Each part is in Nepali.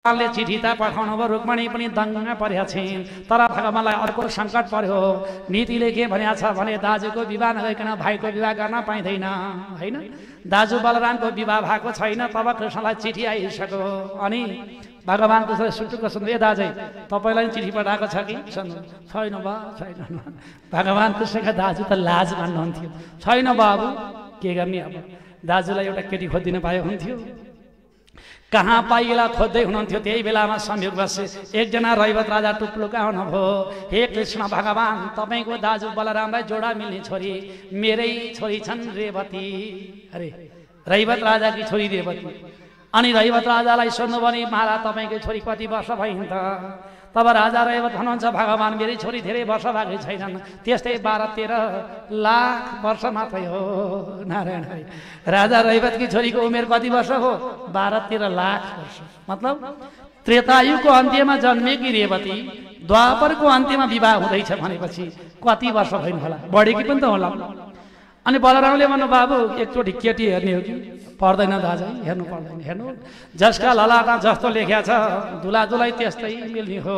ले चिठी त पठाउनु भयो रुक्मणी पनि दङ्ग परेका छिन् तर भगवानलाई अर्को सङ्कट पर्यो नीतिले के भनेको छ भने दाजुको विवाह नगरिकन भाइको विवाह गर्न पाइँदैन हैन दाजु बलरामको विवाह भएको छैन तब कृष्णलाई चिठी आइसक्यो अनि भगवान त्यसले सुटुक्क सुन्दै दाजै तपाईलाई चिठी पठाएको छ कि छैन बा छैन भगवान कृष्णका दाजु त लाज मान्नुहुन्थ्यो छैन बाबु के गर्ने अब दाजुलाई एउटा केटी खोजिदिन पाए हुन्थ्यो कहाँ पाइला खोज्दै हुनुहुन्थ्यो त्यही बेलामा संयोगवश एकजना रैवत राजा टुप्लुका आउनुभयो हे कृष्ण भगवान तपाईको दाजु बलरामलाई जोडा मिल्ने छोरी मेरै छोरी छन् रेवती अरे रैवत राजाकी छोरी रेवती अनि रैवत राजालाई सोध्नु भने महाराज तपाईकै छोरी कति वर्ष भइन् त तब राजा रैवत भन्नुहुन्छ भगवान मेरी छोरी धेरै वर्ष भएकै छैनन् त्यस्तै 12-13 लाख वर्ष मात्रै हो नारायण हरि राजा रैवतकी छोरीको उमेर कति वर्ष हो 12-13 लाख वर्ष मतलब त्रेतायुगको अन्त्यमा जन्मेकी रेवती द्वापरको अन्त्यमा विवाह हुँदैछ भनेपछि कति वर्ष भइन् होला बढेकी पनि त होला अनि बलरामले भन्नु बाबु एकचोटि केटी हेर्ने हो कि पर्दैन दाजु हेर्नु पर्दैन हेर्नु जसका ललाटा जस्तो लेख्या छ दुला दुलाई त्यस्तै मिल्ने हो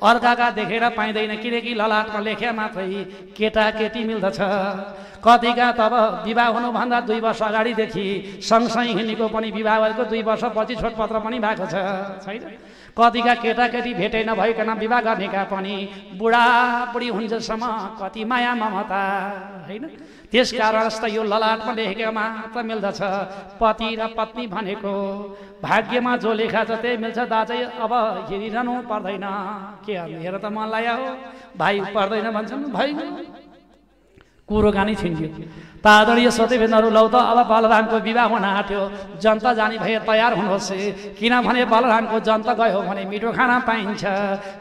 अर्काका देखेर पाइँदैन किनकि ललाटमा लेख्या मात्रै केटा केटी मिल्दछ कतिका तब विवाह हुनुभन्दा 2 वर्ष अगाडिदेखि सँगसँगै हिँडेको पनि विवाह भएको 2 वर्षपछि छोडपत्र पनि भएको छ छैन कतिका केटाकेटी भेटै नभइकन विवाह गर्नेका पनि बुढाबुढी हुन्जेलसम्म कति माया ममता हैन त्यसकारण यो ललाटमा लेखेको मात्र मिल्दछ पति र पत्नी भनेको भाग्यमा जो लेखा छ त्यही मिल्छ दाजै अब हेरिरहनु पर्दैन के हेर त मन लाग्यो हो भाइ पर्दैन भन्छन् भाइ कुरो गानी छिन्यो तादरणीय सत्यवेदहरू लौ त अब बलरामको विवाह हुन आँट्यो जनता जानी भए तयार हुनुहोस् किनभने बलरामको जनता गयो भने मिठो खाना पाइन्छ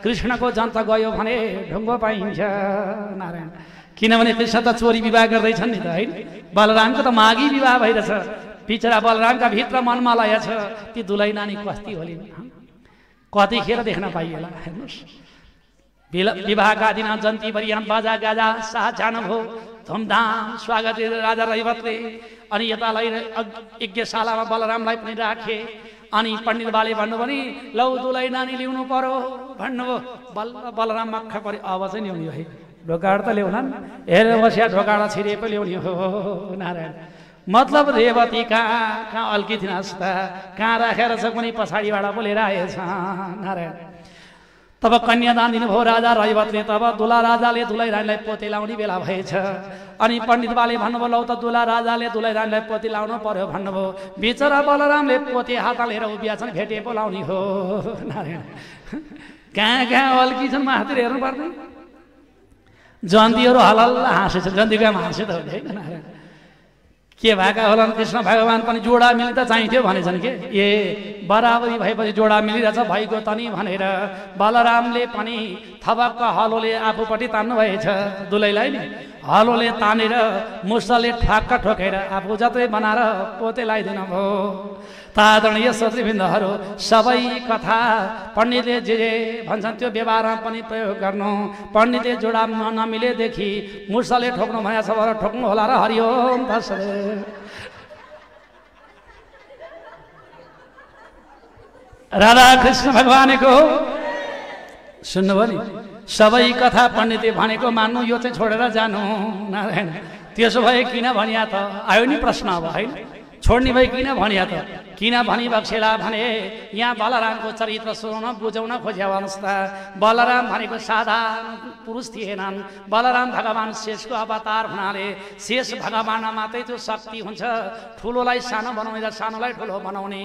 कृष्णको जनता गयो भने ढुङ्गो पाइन्छ नारायण किनभने कृष्ण त चोरी विवाह गर्दैछन् नि त हैन बलरामको त मागी विवाह भइरहेछ बिचरा बलरामका भित्र मनमालय छ ती दुलै नानी कस्ती होलिन् कतिखेर देख्न पाइएला हेर्नुहोस् विवाहका दिन जन्ती बरियान बाजा गाजा साथ जानुभयो धुमधाम स्वागत राजा रैवतले अनि यतालाई यज्ञशालामा बलरामलाई पनि राखे अनि पण्डित बाले भन्नु भने लौ दुलै नानी ल्याउनु पर्यो भन्नुभयो बलराम मक्ख परि अब चाहिँ ल्याउने है ढोकाड त ल्याउलान् हेरेर बस्या ढोकाडा छिरे पो ल्याउने हो नारायण मतलब रेवती कहाँ अल्की थिइन् त कहाँ राखेर छ कुनै पछाडिबाट पो लिएर आएछ नारायण तब कन्यादान दिनुभयो राजा रैवतले तब दुला राजाले दुलै रानीलाई पोते लाउने बेला भएछ अनि पण्डित बाले भन्नुभयो लौ त दुला राजाले दुलै रानीलाई पोते लाउनु पर्यो भन्नुभयो बिचरा बलरामले पोते हातमा लिएर उभिया छन् भेटे पो लाउने हो नारायण कहाँ अल्की छन् मातिर हेर्नु पर्दैन जन्तीहरू हलल्ला हाँसेछ जन्तीको हाँसे त होइन नारायण के भएका होलान् कृष्ण भगवान पनि जोडा मिल्न त चाहिन्थ्यो भनेछन् के ए बराबरी भएपछि जोडा मिलिरहेछ भइगयो त नि भनेर बलरामले पनि थपक्क हलोले आफूपट्टि तान्नु भएछ दुलैलाई नि हलोले तानेर मुसले ठ्याक्क ठोकेर आफू जत्रै बनाएर पोते लगाइदिनु भयो तादरणीय श्रोतृवृन्दहरू सबै कथा पण्डितले जे भन्छन् त्यो व्यवहारमा पनि प्रयोग गर्नु पण्डितले जोडा नमिलेदेखि मुसले ठोक्नु भनेको छ भने ठोक्नु होला र हरिओम तत्सत् राधा कृष्ण भगवानको सुन्नुभयो नि सबै कथा पण्डितले भनेको मान्नु यो चाहिँ छोडेर जानु नारायण त्यसो भए किन भनिया त आयो नि प्रश्न अब होइन छोड्ने भए किन भनिया त किन भनी बक्सेला भने यहाँ बलरामको चरित्र सुनाउन बुझाउन खोज्या अवस्था बलराम भनेको साधारण पुरुष थिएनन् बलराम भगवान शेषको अवतार हुनाले शेष भगवानमा मात्रै त्यो शक्ति हुन्छ ठुलोलाई सानो बनाउने र सानोलाई ठुलो बनाउने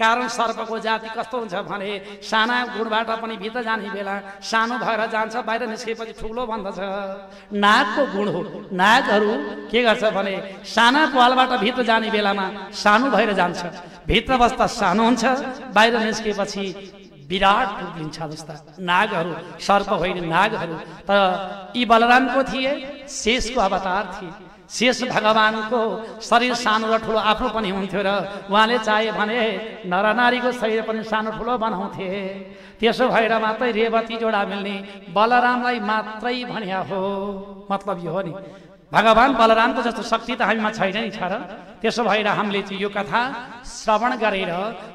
कारण सर्पको जाति कस्तो हुन्छ भने साना गुणबाट पनि भित्र जाने बेला सानो भएर जान्छ बाहिर निस्केपछि ठुलो भन्दछ नागको गुण हो नागहरू के गर्छ भने साना पालबाट भित्र जाने बेलामा सानो भएर जान्छ भित्र बस्दा सानो हुन्छ बाहिर निस्केपछि विराट रूप लिन्छ जस्ता नागहरू सर्प होइन नागहरू तर यी बलरामको थिए शेषको अवतार थिए शेष भगवानको शरीर सानो र ठुलो आफ्नो पनि हुन्थ्यो र उहाँले चाहे भने नरनारीको शरीर पनि सानो ठुलो बनाउँथे त्यसो भएर मात्रै रेवती जोडा मिल्ने बलरामलाई मात्रै भन्या हो मतलब यो हो नि भगवान बलरामको जस्तो शक्ति त हामीमा छैन नि छ र। त्यसो भएर हामीले चाहिँ यो कथा श्रवण गरेर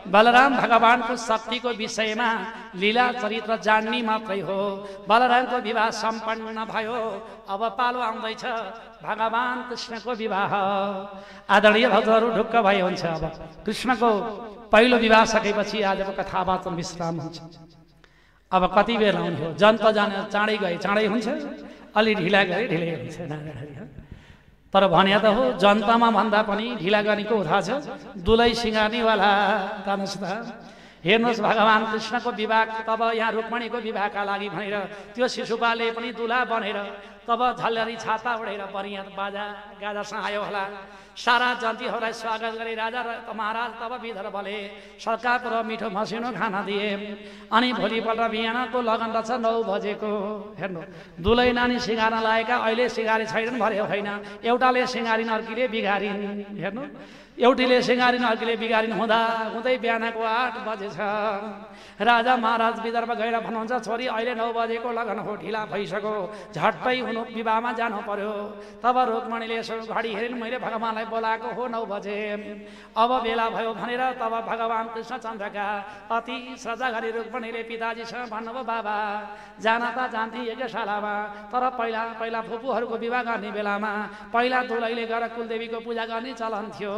बलराम भगवानको शक्तिको विषयमा लीला चरित्र जान्ने मात्रै हो। बलरामको विवाह सम्पन्न भयो। अब पालो आउँदैछ भगवान कृष्णको विवाह। आदरणीय भक्तहरू ढुक्क भए हुन्छ। अब कृष्णको पहिलो विवाह सकेपछि आजको कथा वाचन विश्राम हुन्छ। अब कति बेर आउने हो? जन त जान चाँडै गए चाँडै हुन्छ, अलि ढिला गए ढिलै हुन्छ। तर भने त हो जनतामा भन्दा पनि ढिला गर्नेको थाहा छ। दुलै सिँगार्नेवाला जानुहोस् त। हेर्नुहोस् भगवान कृष्णको विवाह तब यहाँ रुक्मणीको विवाहका लागि भनेर त्यो शिशुपालले पनि दुला बनेर तब झल्लरी छाता उडेर बरिया बाजा गाजासँग आयो होला। सारा जन्तीहरूलाई स्वागत गरे। राजा र महाराज तब बिधर भले सरकारको मिठो मसिनो खाना दिए। अनि भोलिपल्ट बिहानको लगन रहेछ 9 बजेको। हेर्नु दुलै नानी सिँगार्न लागेका अहिले सिँगारी छैनन् भन्यो होइन। एउटाले सिँगारिन अर्कीले बिगारिन्। हेर्नु एउटीले सिँगारिन अर्कीले बिगारिन् हुँदा हुँदै बिहानको 8 बजेछ। राजा महाराज विदर्भ गएर भन्नुहुन्छ छोरी अहिले 9 बजेको लगन हो, ढिला भइसक्यो, झट्टै हुनु विवाहमा जानु पर्यो। तब रुक्मणीले यसो घडी हेरिन्, मैले भगवानलाई बोलाएको हो 9 बजे, अब बेला भयो भनेर तब भगवान कृष्णचन्द्रका अति श्रद्धा गरी रुक्मणीले पिताजीसँग भन्नुभयो बाबा जान त जान्थे यज्ञशालामा, तर पहिला फुपूहरूको विवाह गर्ने बेलामा पहिला दुलैले गएर कुलदेवीको पूजा गर्ने चलन थियो।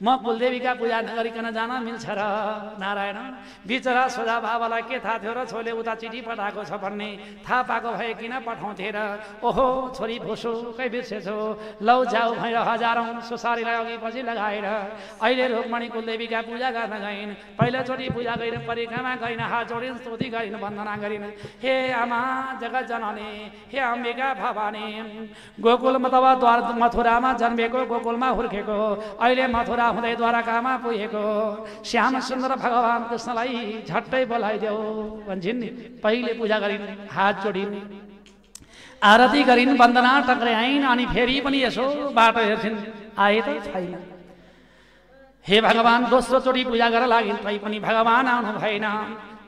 म कुलदेवीका पूजा नगरिकन जान मिल्छ र? नारायण बिचरा सोझा बाबालाई के थाहा थियो र छोरीले उता चिठी पठाएको छ भन्ने थाहा पाएको भए किन पठाउँथे र? ओहो छोरी भुसुकै बिर्सेछौ, लौ जाऊ भनेर हजारौं सुसारीलाई अघि पछि लगाएर अहिले रुक्मणी कुलदेवीका पूजा गर्न गइन्। पहिलोचोटि पूजा गरिन्, परिक्रमा गरिन्, हात जोडिन्, स्तुति गरिन्, वन्दना गरिन्। हे आमा जगत जननी, हे अम्बिका भवानी, गोकुलमा तब मथुरामा जन्मेको, गोकुलमा हुर्केको, अहिले मथुरा हुँदै द्वारकामा पुगेको श्याम सुन्दर भगवान कृष्णलाई झट्टै बोलाइदेऊ भन्छन् नि। पहिले पूजा गरिन्, हात जोडिन्, आरती गरिन्, वन्दना टक्राइन्। अनि फेरि पनि यसो बाटो हेर्छिन्, आए त छैन। हे भगवान दोस्रो चोटि पूजा गरेर लागिन्, तै पनि भगवान आउनु भएन।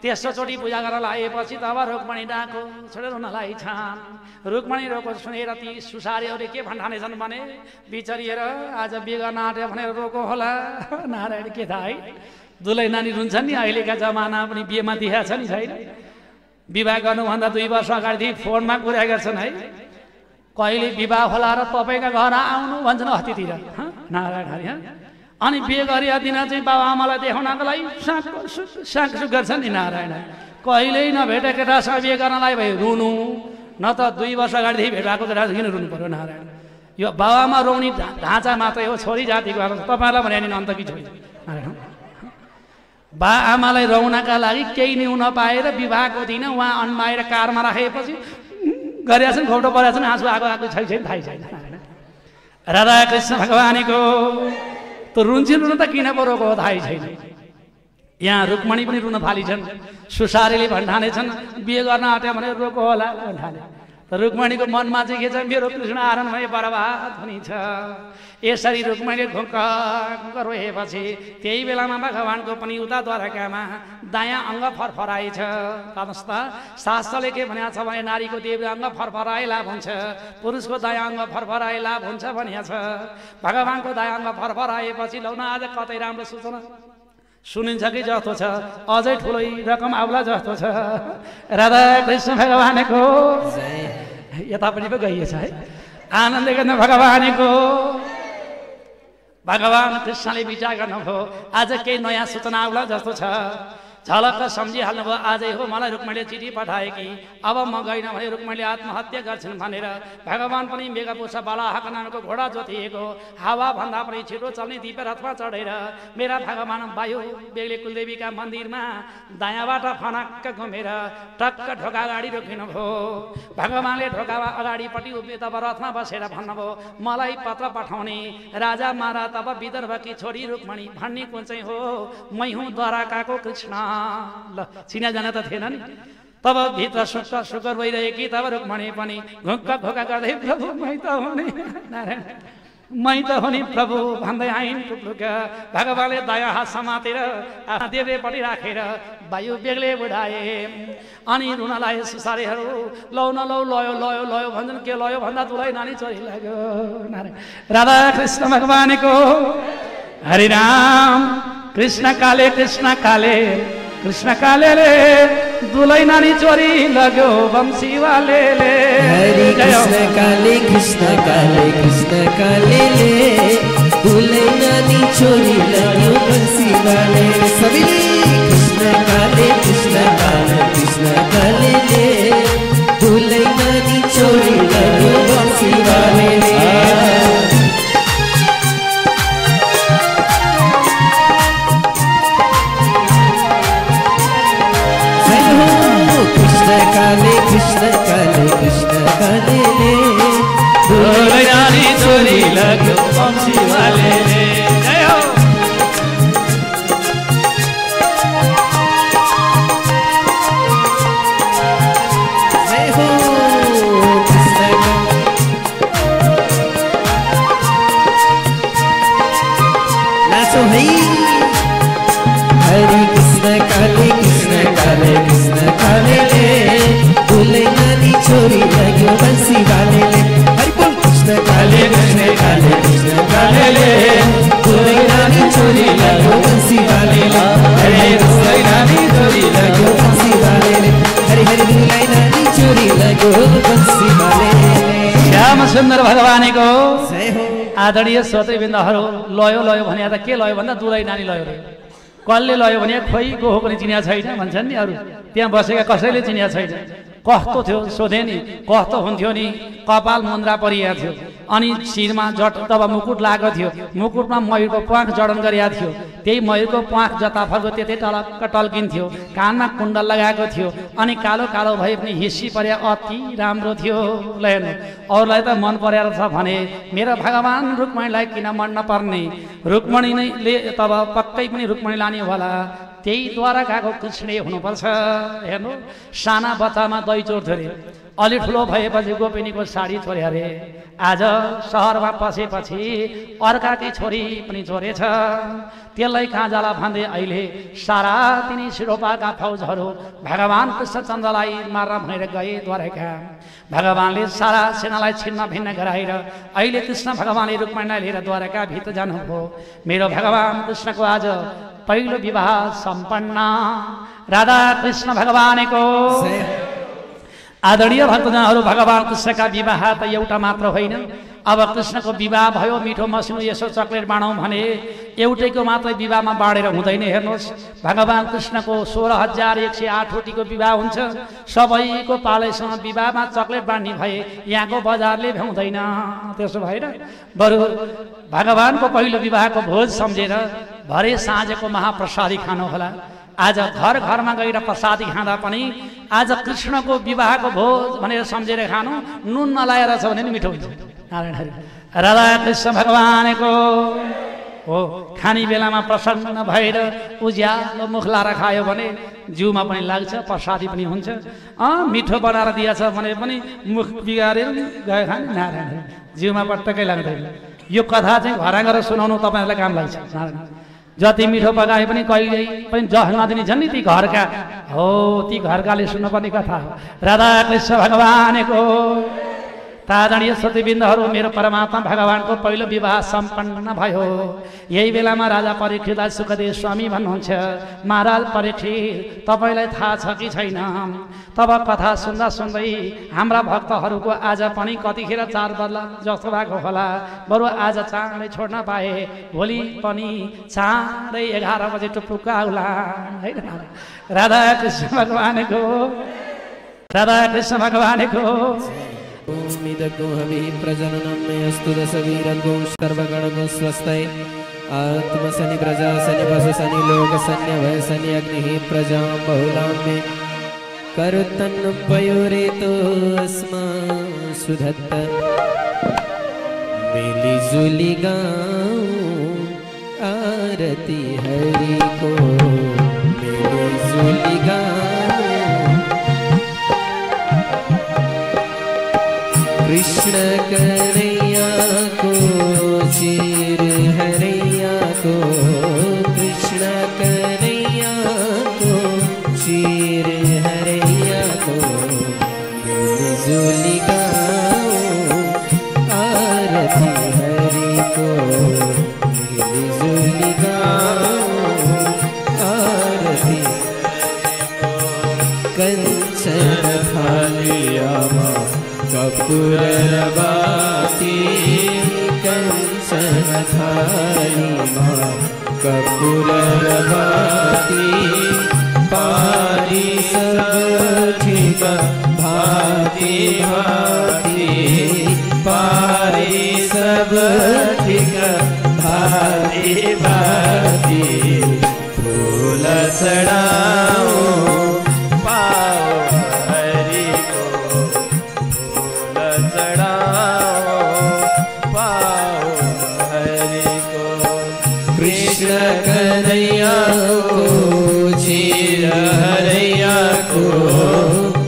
तेस्रो चोटि पूजा गरेर लागेपछि तब रुक्मणी डाको छोडेर हुनलाई छान। रुक्मणी रोको सुनेर ती सुसारीहरूले के भन्ठानेछन् भने बिचरिएर आज बिहे गर्न आँट्यो भनेर रोको होला। नारायण के थाहा है, दुलै नानी रुन्छन् नि। अहिलेका जमाना पनि बिहेमा देखाएको छ नि छैन? विवाह गर्नुभन्दा 2 वर्ष अगाडि फोनमा कुरा गर्छन् है, कहिले विवाह होला र तपाईँका घर आउनु भन्छन् हत्तीतिर। नारायण हरि। अनि बिहे गरिया दिन चाहिँ बाबा आमालाई देखाउनको लागि साकसुक गर्छन् नि। नारायण कहिल्यै नभेटे केटासँग बिहे गर्नलाई भए रुनु, न त 2 वर्ष अगाडिदेखि भेटाएको केटा किन रुनु पर्यो? नारायण यो बाबामा रोउने ढाँचा मात्रै हो, छोरी जातिको तपाईँलाई भने नि अन्त कि छोरी। नारायण बा आमालाई रौनका लागि केही नै हुन पाएर विवाहको दिन उहाँ अन्माएर कारमा राखेपछि गरेका छन्, खोटो परेका छन्, आँसु आएको छैन थाहै छैन। राधा कृष्ण भगवानीको त रुन्छन्, रुन त किन पो रोको हो थाहै छैन। यहाँ रुक्मणी पनि रुन थालिछन्। सुसारीले भन्ठानेछन् बिहे गर्न आँट्यो भने रोको होला भन्ठाने। त रुक्मणीको मनमा चाहिँ के छ, मेरो कृष्ण आरण भए बर्बाद हुने छ। यसरी रुक्मणीले घुक्क रोएपछि त्यही बेलामा भगवानको पनि उता द्वारकामा दायाँ अङ्ग फरफराएछ। हेर्नुहोस् त शास्त्रले के भनेको छ भने नारीको देवी अङ्ग फरफराए लाभ हुन्छ, पुरुषको दायाँ अङ्ग फरफराए लाभ हुन्छ भनिएको छ। भगवानको दायाँ अङ्ग फरफराएपछि लौ न आज कतै राम्रो सूचना सुनिन्छ कि जस्तो छ, अझै ठुलै रकम आउला जस्तो छ। राधा कृष्ण भगवानको यतापट्टि पो गइएछ है। आनन्द गर्न भगवानको भगवान कृष्णले विचार गर्नुभयो आज केही नयाँ सूचना आउला जस्तो छ। झलक्क सम्झिहाल्नुभयो आजै हो मलाई रुक्मणीले चिठी पठाए कि अब म गइन भने रुक्मणीले आत्महत्या गर्छन् भनेर। भगवान पनि मेघपुष बालाहक नामको घोडा जोतिएको हावा भन्दा पनि छिटो चल्ने दिव्य रथमा चढेर मेरा भगवान वायु बेग्ले कुलदेवीका मन्दिरमा दायाँबाट फनक्क घुमेर टक्क ढोका अगाडि रोकिनुभयो। भगवानले ढोका अगाडिपट्टि उभिए तब रथमा बसेर भन्नुभयो मलाई पत्र पठाउने राजा महाराज तब विदर्भकी छोरी रुक्मणी भन्ने कुन चाहिँ हो, मै हुँ द्वारकाको कृष्ण। ल चिनाजाना त थिएन नि। तब भित्र शुक्र भइरहेकी तब रुक्मणी पनि घुक्क घोका गर्दै प्रभु मै त हुने। नारायण मै त हो नि प्रभु भन्दै आइन् टुक्लुक भगवानले दया हात समातेर आफ्ना देब्रेपट्टि राखेर वायु बेग्लै उडाए अनि रुन लाए सुसारेहरू लौ न लौ लयो लयो लयो भन्छन् के लयो भन्दा तुलाई नानी छोरी लाग्यो राधा कृष्ण भगवानको हरिराम कृष्ण काले कृष्ण कालेले दुलै नानी चोरी लग्यो वंशीवालेले हरि कृष्ण काले दुलै नानी चोरी लग्यो वंशीवालेले सबैले कृष्ण काले दुलै नानी चोरी लग्यो वंशीवालेले कृष्ण काले दुलै नानी चोरी लग्यो वंशीवालेले जय हो जय हो कृष्ण नाचो है हरि कृष्ण काले दुलै नानी चोरी लग्यो वंशीवालेले हरि बोल कृष्ण काले दुलै नानी चोरी लग्यो वंशीवालेले हरि दुलै नानी चोरी लग्यो वंशीवालेले हरि दुलै नानी चोरी लग्यो वंशीवालेले श्याम सुन्दर भगवानको जय हो आदरणीय श्रोतृवृन्दहरू लयो लयो भने त के लयो भन्दा दुलै नानी लयो रे कसले लयो भने खोइ को हो पनि चिनिया छैन भन्छन् नि अरू त्यहाँ बसेका कसैले चिनिया छैन कस्तो थियो सोधे नि कस्तो हुन्थ्यो नि कपाल मुन्द्रा परिएको थियो अनि शिरमा जट तब मुकुट लागेको थियो मुकुटमा मयूरको प्वाख जडन गरिएको थियो त्यही मयूरको प्वाख जता फर्को त्यतै टलक्क टल्किन्थ्यो कानमा कुण्डल लगाएको थियो अनि कालो कालो भए पनि हिस्सी परे अति राम्रो थियो ल हेर्नु अरूलाई त मन परेर छ भने मेरो भगवान रुक्मणीलाई किन मन नपर्ने रुक्मणी नैले तब पक्कै पनि रुक्मणी लाने होला त्यही द्वारा गएको कृष्णै हुनुपर्छ हेर्नु साना बच्चामा दही चोर्थ्यो अरे अलि ठुलो भएपछि गोपिनीको साडी छोड्यो अरे आज सहरमा पसेपछि अर्काकी छोरी पनि छोडेछ त्यसलाई कहाँ जाला भन्दै अहिले सारा तिनी सिरोपाका फौजहरू भगवान कृष्णचन्द्रलाई मार्न भनेर गए द्वारका भगवानले सारा सेनालाई छिन्न भिन्न गराएर अहिले कृष्ण भगवानले रुक्मणीलाई लिएर द्वारका भित्र जानुभयो मेरो भगवान कृष्णको आज पहिलो विवाह सम्पन्न राधा कृष्ण भगवानको आदरणीय भक्तजनहरू भगवान कृष्णका विवाह त एउटा मात्र होइन अब कृष्णको विवाह भयो मिठो मसिनो यसो चक्लेट बाँडौँ भने एउटैको मात्रै विवाहमा बाँडेर हुँदैन हेर्नुहोस् भगवान कृष्णको 16,108 रोटीको विवाह हुन्छ सबैको पालैसँग विवाहमा चक्लेट बाँड्ने भए यहाँको बजारले भ्याउँदैन त्यसो भएर बरु भगवानको पहिलो विवाहको भोज सम्झेर भरे साँझको महाप्रसादी खानु होला आज घर घरमा गएर प्रसादी खाँदा पनि आज कृष्णको विवाहको भोज भनेर सम्झेर खानु नुन नलाएर छ भने नि मिठो हुन्छ नारायण हरि राधा कृष्ण भगवानको हो खाने बेलामा प्रसन्न भएर उज्यालो मुख लाएर खायो भने जिउमा पनि लाग्छ प्रसादी पनि हुन्छ मिठो बनाएर दिएछ भने पनि मुख बिगारेर गयो खाने नारायण हरि जिउमा पटक्कै लाग्दैन यो कथा चाहिँ घर गएर सुनाउनु तपाईँहरूलाई काम लाग्छ नारायण जति मिठो पकाए पनि कहिल्यै पनि जस नदिने छन् नि ती घरका हो ती घरकाले सुन्नुपर्ने कथा हो राधा कृष्ण भगवानको आदरणीय श्रोतृवृन्दहरू मेरो परमात्मा भगवानको पहिलो विवाह सम्पन्न भयो यही बेलामा राजा परीक्षितलाई सुखदेव स्वामी भन्नुहुन्छ महाराज परीक्षित तपाईँलाई थाहा छ कि छैन तब कथा सुन्दा सुन्दै हाम्रा भक्तहरूको आज पनि कतिखेर 4 बज्ला जस्तो भएको होला बरु आज चाँडै छोड्न पाए भोलि पनि चाँडै 11 बजे टुप्लुक्क आउला हैन राधा कृष्ण भगवानको ओमिदग्गो हवि प्रजननं मे अस्तु दशवीरगो सर्वगणगो स्वस्ते आत्मसनि प्रजा सनि पशु सनि लोक सन्य भय सनि अग्निः प्रजा बहुलां मे करुतन् पयोरेतो अस्मा सुधत्त मिली जुली गाऊं आरती हरि को मिली जुली कृष्ण कन्हैया को श्री हरैया को मिलजुली गाओ, आरती हरि को मिलजुली गाओ, आरती कंचन थालिया माँ कपूर बाती, कंचन थाली माँ कपूर बाती, पारी सब ठीक भांति भांति, पारी सब ठीक भांति भांति, फूल चढ़ाओ पाओ हरि को, फूल चढ़ाओ पाओ हरि को, कृष्ण कन्हैया को चीर हरैया को,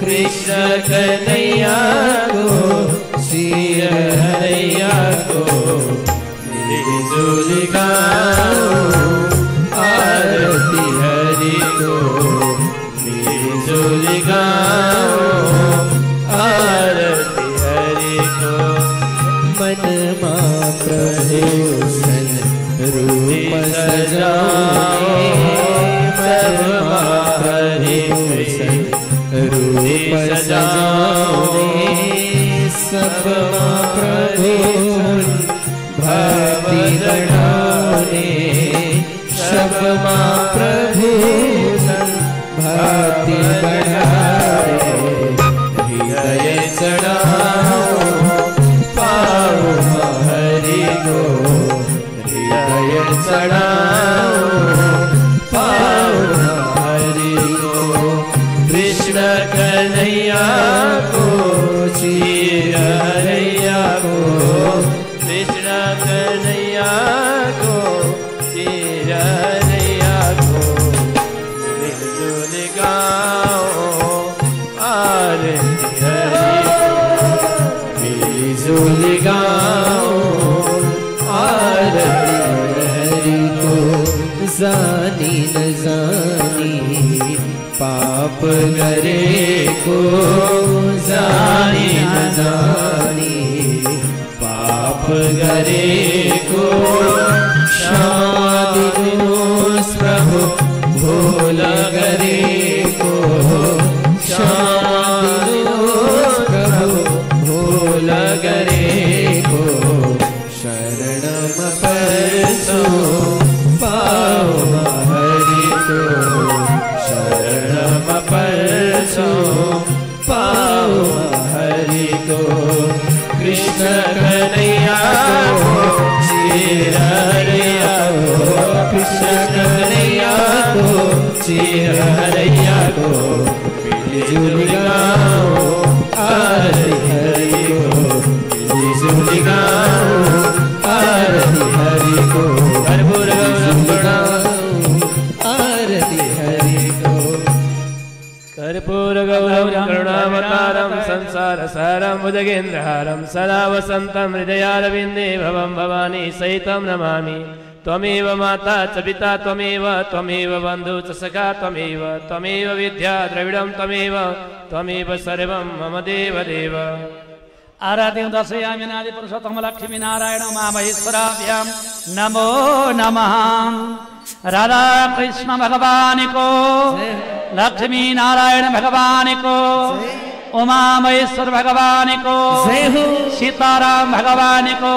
कृष्ण कन्हैया को चीर हरैया को, मिलजुल गाओ, आरती हरि को मिलजुल गाओ, आरती हरि को, मन मां प्रभु सन रूप सजाओ, मन मां प्रभु सन रूप सजाओ, सब मां प्रभु भक्ति बढ़ाने, सब मां प्रभु भक्ति बढ़ाने, हृदय चढ़ाओ पाओ हरि को, हृदय चढ़ाओ पाओ हरि को, कृष्ण कन्हैया को चीर हरैया को, कृष्ण कन्हैया को चीर हरैया को, मिलजुल गाओ, आरती हरि को, मिलजुल गाओ, आरती हरि को, जानी न जानी पाप करे को, जानी न जानी पाप करे को, क्षमा दिनोस प्रभु भूल करे को, क्षमा दिनोस प्रभु भूल करे को, शरणम परसो पाओ हरि को, शरणम परसो पाओ हरि को, कृष्ण कन्हैया को चीर हरैया को, कृष्ण कन्हैया को चीर हरैया को, मिलजुल गाओ, आरती हरि को, मिलजुल गाओ, आरती हरि को, कर्पूर गौरम आरती हरि को, कर्पूर गौरम करुणावतारम संसार सारम भुजगेन्द्रहारम सदा वसंतम हृदयारविंदे भवम भवानी सहितं नमामि, त्वमेव माता च पिता त्वमेव, त्वमेव बन्धु च सखा त्वमेव, त्वमेव विद्या द्रविडं त्वमेव, त्वमेव सर्वं मम देव देव। आराध्यं दर्शयामि नादि पुरुषोत्तम लक्ष्मी नारायण उमामहेश्वराभ्यां नमो नमः। राधा कृष्ण भगवान को, लक्ष्मी नारायण भगवान को, उमा महेश्वर भगवान को, सीताराम भगवान को।